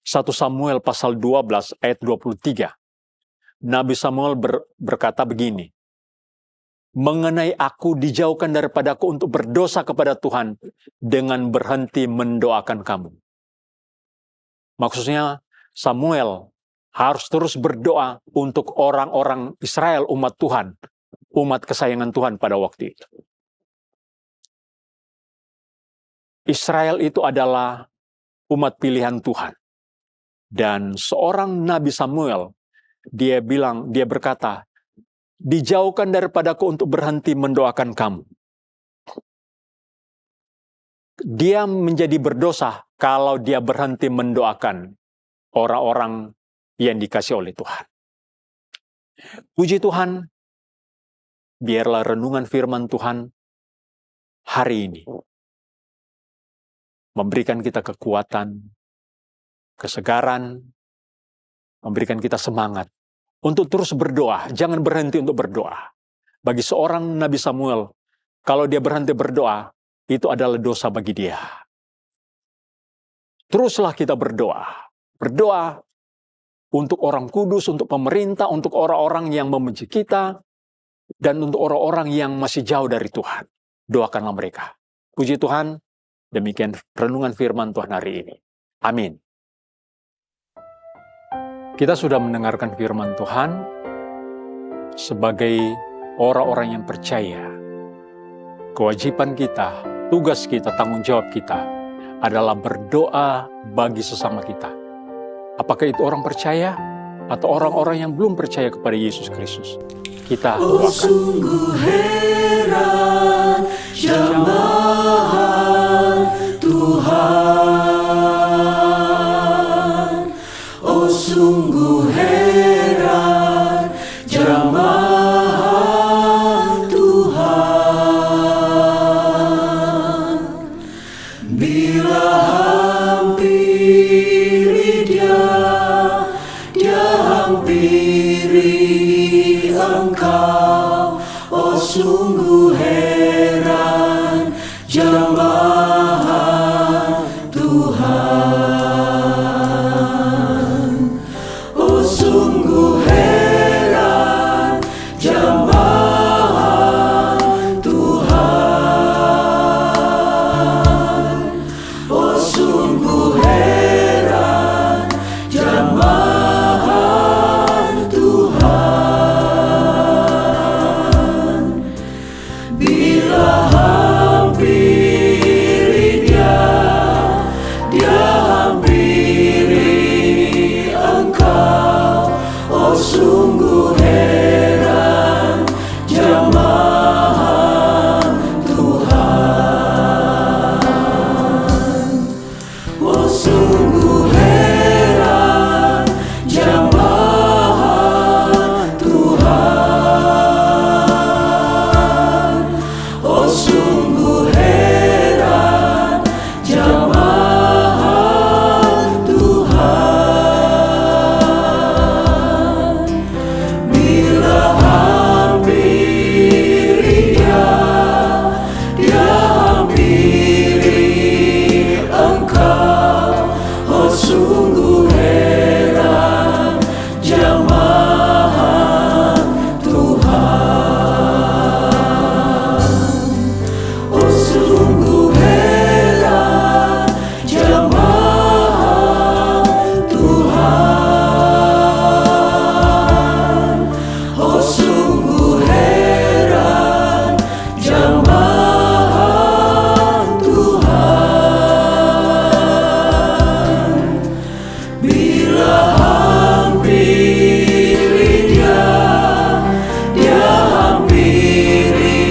1 Samuel pasal 12 ayat 23, Nabi Samuel berkata begini, mengenai aku dijauhkan daripadaku untuk berdosa kepada Tuhan dengan berhenti mendoakan kamu. Maksudnya Samuel harus terus berdoa untuk orang-orang Israel, umat Tuhan, umat kesayangan Tuhan pada waktu itu. Israel itu adalah umat pilihan Tuhan. Dan seorang Nabi Samuel, dia berkata, dijauhkan daripadaku untuk berhenti mendoakan kamu. Dia menjadi berdosa kalau dia berhenti mendoakan orang-orang yang dikasih oleh Tuhan. Puji Tuhan, biarlah renungan firman Tuhan hari ini memberikan kita kekuatan, kesegaran, memberikan kita semangat untuk terus berdoa. Jangan berhenti untuk berdoa. Bagi seorang Nabi Samuel, kalau dia berhenti berdoa, itu adalah dosa bagi dia. Teruslah kita berdoa. Berdoa untuk orang kudus, untuk pemerintah, untuk orang-orang yang membenci kita, dan untuk orang-orang yang masih jauh dari Tuhan. Doakanlah mereka. Puji Tuhan, demikian renungan firman Tuhan hari ini. Amin. Kita sudah mendengarkan firman Tuhan sebagai orang-orang yang percaya. Kewajiban kita, tugas kita, tanggung jawab kita adalah berdoa bagi sesama kita. Apakah itu orang percaya atau orang-orang yang belum percaya kepada Yesus Kristus? Kita Oh doakan. sungguh heran jamaah Tuhan. Oh sungguh heran jamaah Tuhan. Bila hampiri dia hampiri engkau. Oh sungguh heran jamaah Tuhan. Oh sungguh heran jamaah Tuhan. Oh sungguh heran jamaah Tuhan. Bila hampiri dia hampiri engkau. Oh sungguh heran jamaah Tuhan. Oh sungguh heran jamaah Tuhan. Oh sungguh heran jamaah Tuhan. Bila hampiri dia hampiri engkau. Oh sungguh heran jamaah Tuhan. Oh sungguh heran jamaah Tuhan. Oh sungguh heran jamaah Tuhan. Bila hampiri dia hampiri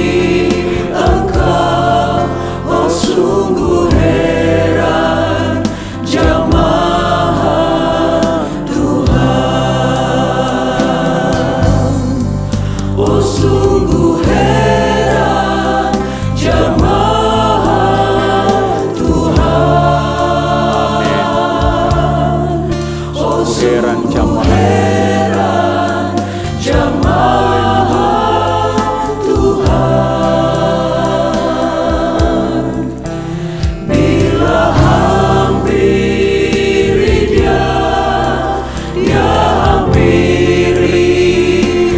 engkau. Oh sungguh heran jamaah Tuhan. Oh sungguh heran jamaah Tuhan. Oh Heran jamaah. heran jamaah Tuhan. Bila hampiri dia hampiri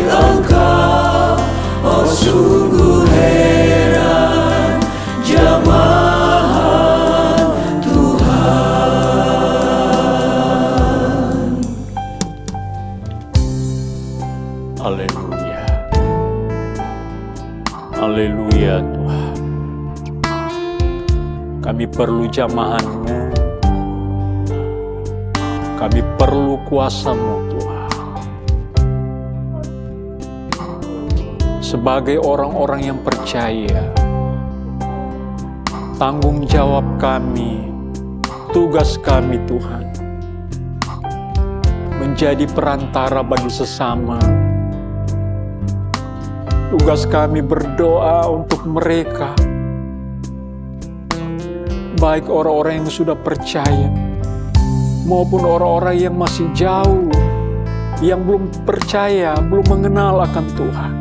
engkau. Oh sungguh heran jamaah Tuhan. Haleluya. Haleluya Tuhan. Kami perlu jamahan-Mu. Kami perlu kuasa-Mu Tuhan. Sebagai orang-orang yang percaya, tanggung jawab kami, tugas kami Tuhan, menjadi perantara bagi sesama. Tugas kami berdoa untuk mereka, baik orang-orang yang sudah percaya, maupun orang-orang yang masih jauh, yang belum percaya, belum mengenal akan Tuhan.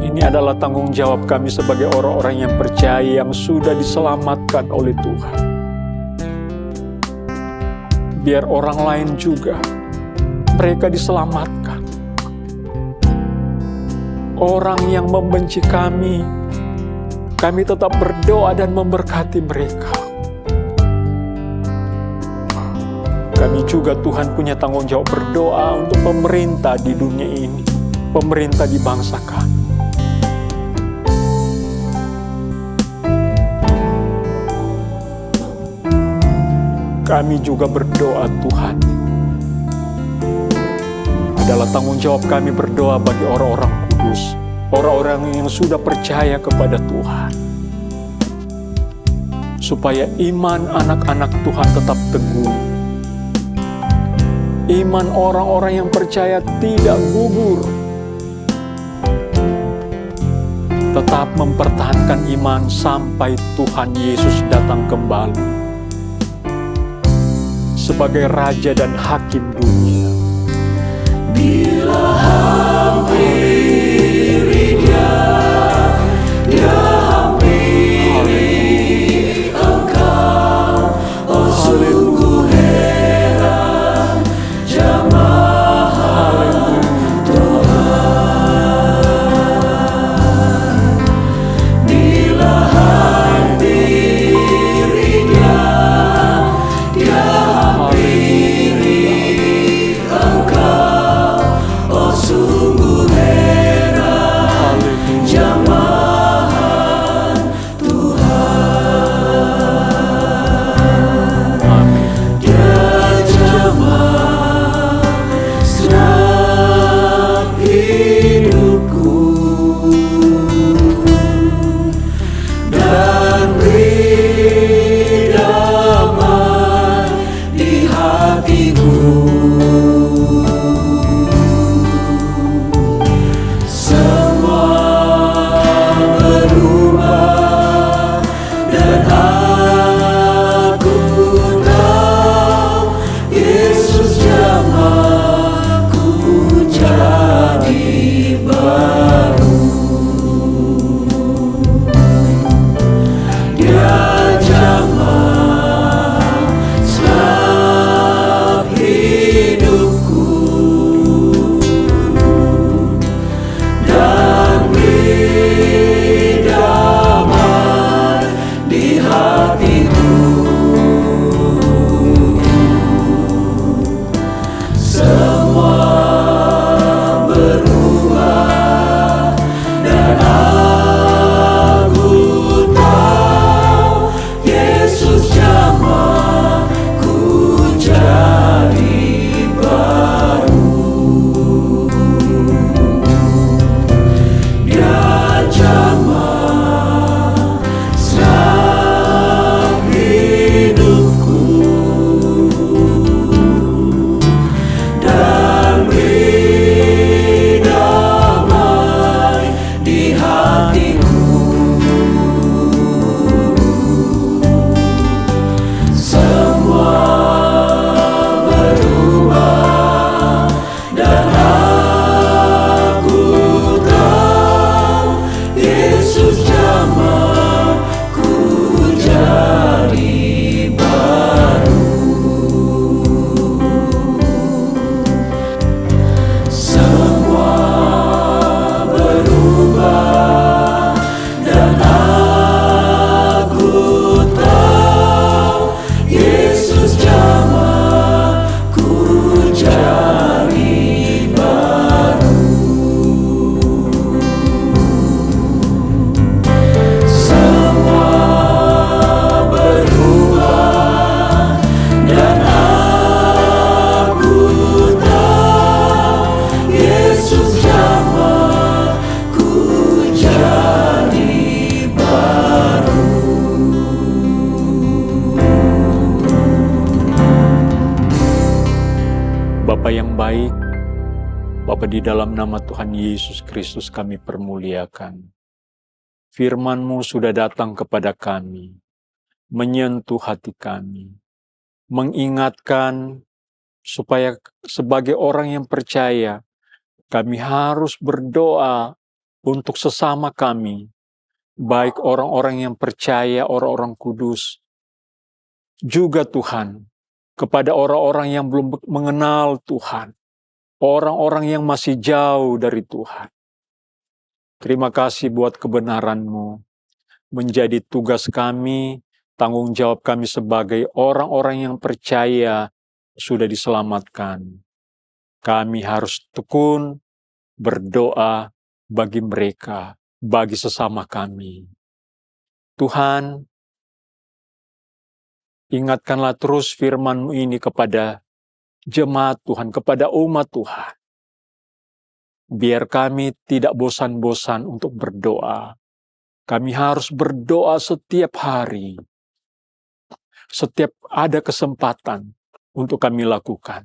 Ini adalah tanggung jawab kami sebagai orang-orang yang percaya, yang sudah diselamatkan oleh Tuhan. Biar orang lain juga, mereka diselamatkan. Orang yang membenci kami tetap berdoa dan memberkati mereka. Kami juga Tuhan punya tanggung jawab berdoa untuk pemerintah di dunia ini, pemerintah di bangsa kami. Kami juga berdoa Tuhan, adalah tanggung jawab kami berdoa bagi orang-orang kudus, orang-orang yang sudah percaya kepada Tuhan, supaya iman anak-anak Tuhan tetap teguh. Iman orang-orang yang percaya tidak gugur. Tetap mempertahankan iman sampai Tuhan Yesus datang kembali sebagai Raja dan Hakim dunia. Bila hampiri dia hampiri engkau, oh sungguh heran jamaah Tuhan. Bila hampiri dia hampiri engkau, oh sungguh heran jamaah Tuhan. Dia jamah senang hidupku dan beri damai di hatiku. Semua berubah dan aku tahu Yesus jamahku jadi baru. Dia jamah selap hidupku dan beri damai di hatiku. Semua berubah dan aku tahu Yesus jamahku jadi baru. Dia jamah selap hidupku dan beri damai di hatiku. Semua berubah dan aku tahu Yesus jamahku jadi baru. Semua berubah dan aku tahu Yesus jamahku jadi baru. Semua berubah dan aku tahu Yesus jamahku jadi baru. Bapa yang baik, Bapa di dalam nama Tuhan Yesus Kristus kami permuliakan. Firman-Mu sudah datang kepada kami, menyentuh hati kami, mengingatkan supaya sebagai orang yang percaya, kami harus berdoa untuk sesama kami, baik orang-orang yang percaya, orang-orang kudus, juga Tuhan, kepada orang-orang yang belum mengenal Tuhan, orang-orang yang masih jauh dari Tuhan. Terima kasih buat kebenaran-Mu, menjadi tugas kami, tanggung jawab kami sebagai orang-orang yang percaya sudah diselamatkan, kami harus tekun berdoa bagi mereka, bagi sesama kami. Tuhan, ingatkanlah terus firman-Mu ini kepada jemaat Tuhan, kepada umat Tuhan. Biar kami tidak bosan-bosan untuk berdoa. Kami harus berdoa setiap hari. Setiap ada kesempatan untuk kami lakukan.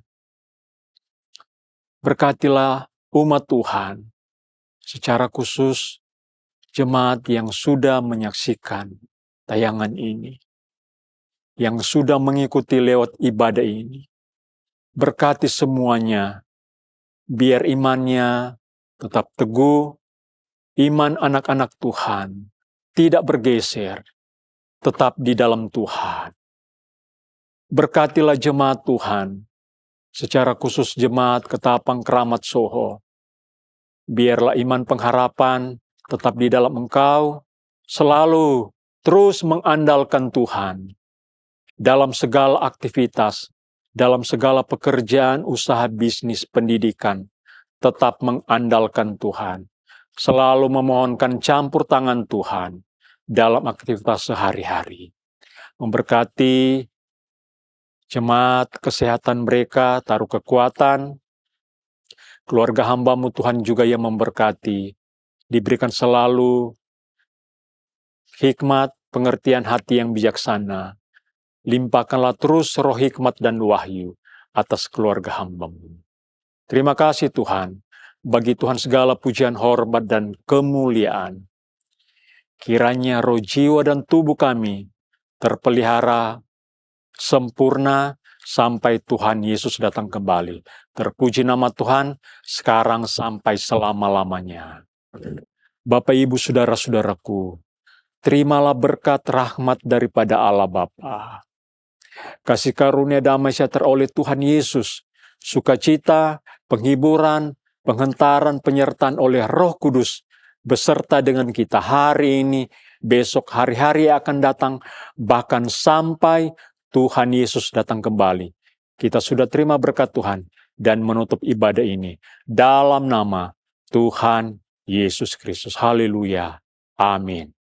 Berkatilah umat Tuhan, secara khusus jemaat yang sudah menyaksikan tayangan ini, yang sudah mengikuti lewat ibadah ini. Berkati semuanya, biar imannya tetap teguh, iman anak-anak Tuhan tidak bergeser, tetap di dalam Tuhan. Berkatilah jemaat Tuhan, secara khusus jemaat Ketapang Keramat Soho. Biarlah iman pengharapan tetap di dalam Engkau, selalu terus mengandalkan Tuhan. Dalam segala aktivitas, dalam segala pekerjaan, usaha, bisnis, pendidikan, tetap mengandalkan Tuhan. Selalu memohonkan campur tangan Tuhan dalam aktivitas sehari-hari. Memberkati jemaat, kesehatan mereka, taruh kekuatan. Keluarga hamba-Mu Tuhan juga yang memberkati. Diberikan selalu hikmat, pengertian hati yang bijaksana. Limpahkanlah terus roh hikmat dan wahyu atas keluarga hamba-Mu. Terima kasih Tuhan. Bagi Tuhan segala pujian, hormat, dan kemuliaan. Kiranya roh, jiwa, dan tubuh kami terpelihara sempurna sampai Tuhan Yesus datang kembali. Terpuji nama Tuhan sekarang sampai selama-lamanya. Bapak, Ibu, saudara-saudaraku, terimalah berkat rahmat daripada Allah Bapa. Kasih karunia damai sejahtera oleh Tuhan Yesus, sukacita, penghiburan, penghentaran, penyertaan oleh Roh Kudus beserta dengan kita hari ini, besok, hari-hari yang akan datang, bahkan sampai Tuhan Yesus datang kembali. Kita sudah terima berkat Tuhan dan menutup ibadah ini dalam nama Tuhan Yesus Kristus. Haleluya. Amin.